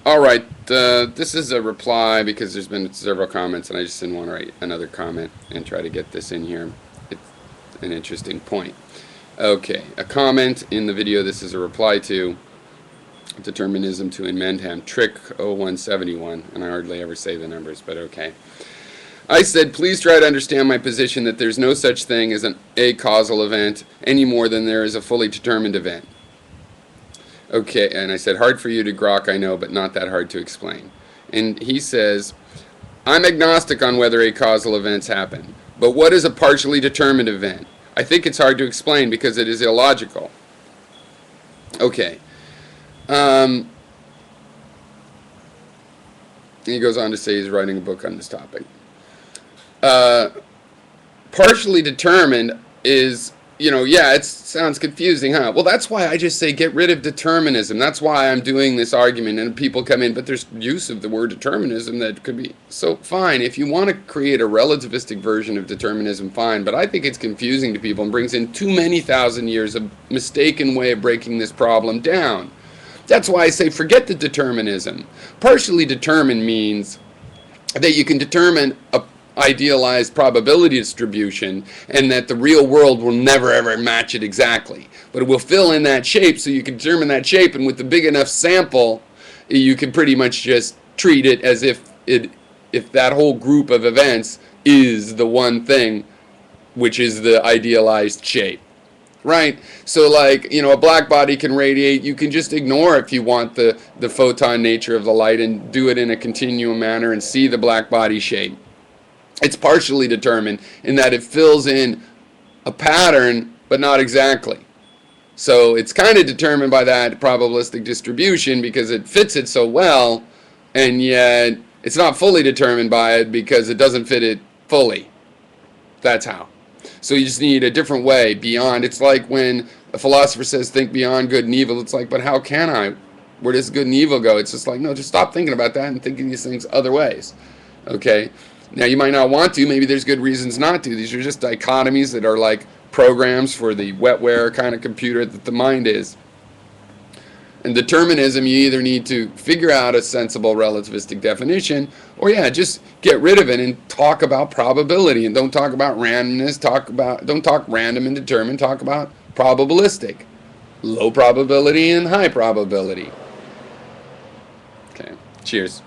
All right, this is a reply because there's been several comments, and I just didn't want to write another comment and try to get this in here. It's an interesting point. Okay, a comment in the video. This is a reply to determinism to inmendham, trick 0171, and I hardly ever say the numbers, but okay. I said, please try to understand my position that there's no such thing as an a-causal event any more than there is a fully determined event. Okay, and I said, hard for you to grok, I know, but not that hard to explain. And he says, I'm agnostic on whether a-causal events happen, but what is a partially determined event? I think it's hard to explain because it is illogical. Okay. He goes on to say he's writing a book on this topic. Partially determined is, yeah, it sounds confusing, huh? Well, that's why I just say get rid of determinism. That's why I'm doing this argument, and people come in, but there's use of the word determinism that could be, so fine. If you want to create a relativistic version of determinism, fine, but I think it's confusing to people and brings in too many thousand years of mistaken way of breaking this problem down. That's why I say forget the determinism. Partially determined means that you can determine a idealized probability distribution and that the real world will never ever match it exactly, but it will fill in that shape, so you can determine that shape, and with the big enough sample you can pretty much just treat it as if that whole group of events is the one thing, which is the idealized shape. Right? So like, a black body can radiate. You can just ignore if you want the photon nature of the light and do it in a continuum manner and see the black body shape. It's partially determined in that it fills in a pattern, but not exactly. So it's kind of determined by that probabilistic distribution because it fits it so well, and yet it's not fully determined by it because it doesn't fit it fully. That's how. So you just need a different way beyond. It's like when a philosopher says think beyond good and evil. It's like, but how can I? Where does good and evil go? It's just like, no, just stop thinking about that and think of these things other ways. Okay? Now you might not want to. Maybe there's good reasons not to. These are just dichotomies that are like programs for the wetware kind of computer that the mind is. And determinism, you either need to figure out a sensible relativistic definition, or just get rid of it and talk about probability, and don't talk about randomness. Don't talk random and determined. Talk about probabilistic, low probability and high probability. Okay. Cheers.